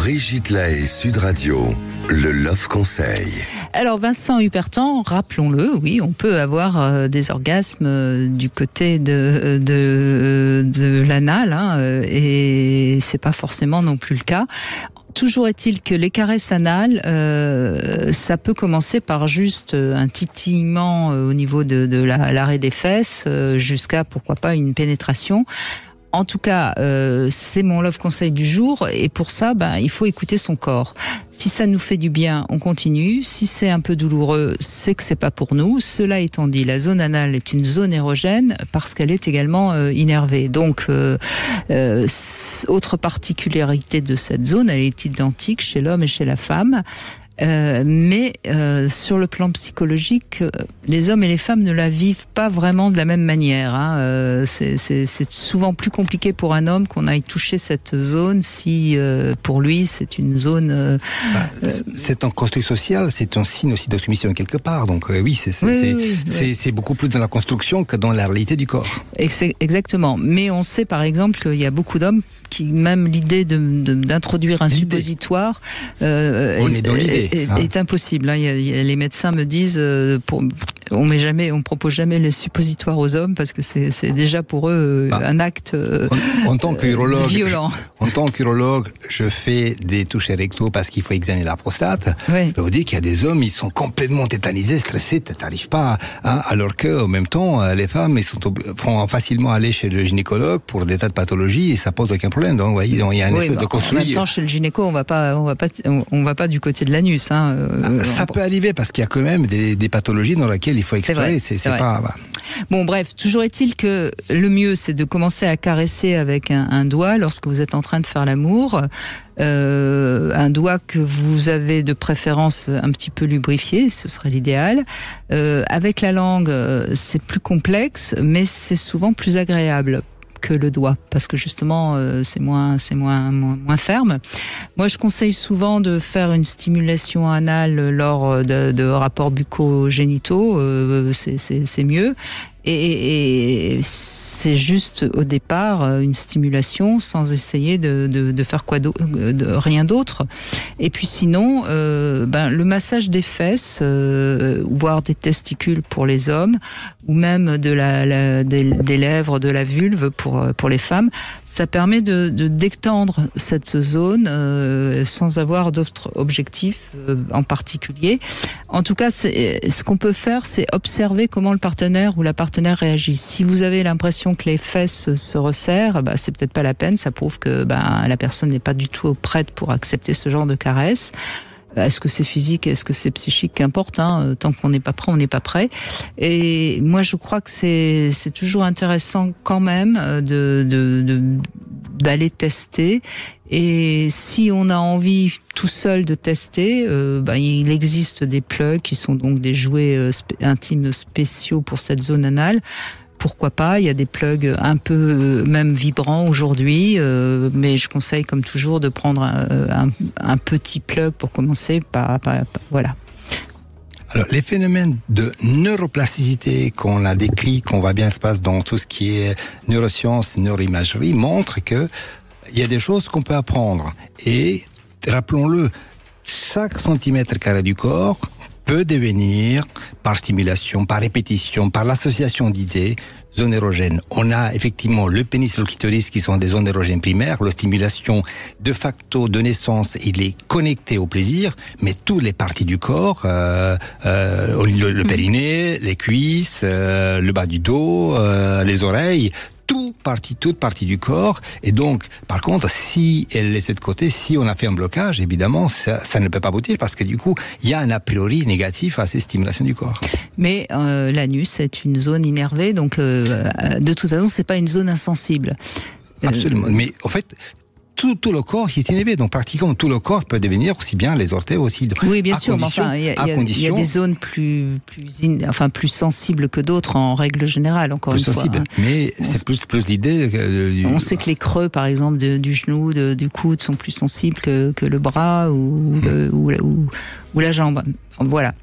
Brigitte Lahaie, Sud Radio, le Love Conseil. Alors Vincent Hupertan, rappelons-le, oui, on peut avoir des orgasmes du côté de l'anal, et c'est pas forcément non plus le cas. Toujours est-il que les caresses anales, ça peut commencer par juste un titillement au niveau de l'arrêt des fesses, jusqu'à pourquoi pas une pénétration. En tout cas, c'est mon love conseil du jour, et pour ça, il faut écouter son corps. Si ça nous fait du bien, on continue. Si c'est un peu douloureux, c'est que c'est pas pour nous. Cela étant dit, la zone anale est une zone érogène parce qu'elle est également innervée. Donc, autre particularité de cette zone, elle est identique chez l'homme et chez la femme. Mais sur le plan psychologique, les hommes et les femmes ne la vivent pas vraiment de la même manière. C'est souvent plus compliqué pour un homme qu'on aille toucher cette zone si pour lui c'est une zone. C'est un construit social, c'est un signe aussi de soumission quelque part. Donc oui, c'est beaucoup plus dans la construction que dans la réalité du corps. Exactement. Mais on sait par exemple qu'il y a beaucoup d'hommes qui, même l'idée d'introduire un suppositoire, on est dans l'idée. Est impossible. Les médecins me disent, on propose jamais les suppositoires aux hommes parce que c'est déjà pour eux un acte en tant qu'urologue, violent. En tant qu'urologue, je fais des touchés rectaux parce qu'il faut examiner la prostate. Oui. Je peux vous dire qu'il y a des hommes, ils sont complètement tétanisés, stressés, t'arrives pas, alors que, en même temps, les femmes, font facilement aller chez le gynécologue pour des tas de pathologies et ça pose aucun problème. Donc, vous voyez, il y a une espèce de construit. En même temps, chez le gynéco, on va pas du côté de l'anus. Ça peut arriver parce qu'il y a quand même des pathologies dans lesquelles il faut explorer. C'est pas. Bon, bref, toujours est-il que le mieux, c'est de commencer à caresser avec un doigt lorsque vous êtes en train de faire l'amour. Un doigt que vous avez de préférence un petit peu lubrifié, ce serait l'idéal. Avec la langue, c'est plus complexe, mais c'est souvent plus agréable que le doigt, parce que justement c'est moins ferme. Moi, je conseille souvent de faire une stimulation anale lors de rapports bucco-génitaux, c'est mieux. Et c'est juste au départ une stimulation sans essayer de faire rien d'autre. Et puis sinon, le massage des fesses, voire des testicules pour les hommes, ou même des lèvres, de la vulve pour les femmes, ça permet de détendre cette zone sans avoir d'autres objectifs en particulier. En tout cas, ce qu'on peut faire, c'est observer comment le partenaire ou la partenaire réagit. Si vous avez l'impression que les fesses se resserrent, c'est peut-être pas la peine. Ça prouve que la personne n'est pas du tout prête pour accepter ce genre de caresse. Est-ce que c'est physique, est-ce que c'est psychique, qu'importe, tant qu'on n'est pas prêt, on n'est pas prêt. Et moi, je crois que c'est toujours intéressant quand même d'aller tester. Et si on a envie tout seul de tester, il existe des plugs qui sont donc des jouets intimes spéciaux pour cette zone anale. Pourquoi pas, il y a des plugs un peu même vibrants aujourd'hui, mais je conseille comme toujours de prendre un petit plug pour commencer, voilà. Alors, les phénomènes de neuroplasticité qu'on a décrits, qu'on voit bien se passe dans tout ce qui est neurosciences, neuroimagerie, montrent que il y a des choses qu'on peut apprendre. Et, rappelons-le, chaque centimètre carré du corps peut devenir, par stimulation, par répétition, par l'association d'idées, zone érogène. On a effectivement le pénis et le clitoris qui sont des zones érogènes primaires. La stimulation, de facto, de naissance, il est connecté au plaisir, mais toutes les parties du corps, le périnée, les cuisses, le bas du dos, les oreilles, toute partie du corps. Et donc, par contre, si elle est laissée de côté, si on a fait un blocage, évidemment, ça ne peut pas aboutir parce que du coup, il y a un a priori négatif à ces stimulations du corps. Mais l'anus est une zone innervée, donc de toute façon, c'est pas une zone insensible. Absolument. Mais en fait, tout le corps qui est innervé, donc pratiquement tout le corps peut devenir aussi bien les orteils aussi. Oui, bien sûr, mais enfin, il y a des zones plus sensibles que d'autres en règle générale, encore une fois. Mais c'est plus l'idée. On sait que les creux, par exemple, du genou, du coude, sont plus sensibles que le bras ou la jambe. Voilà.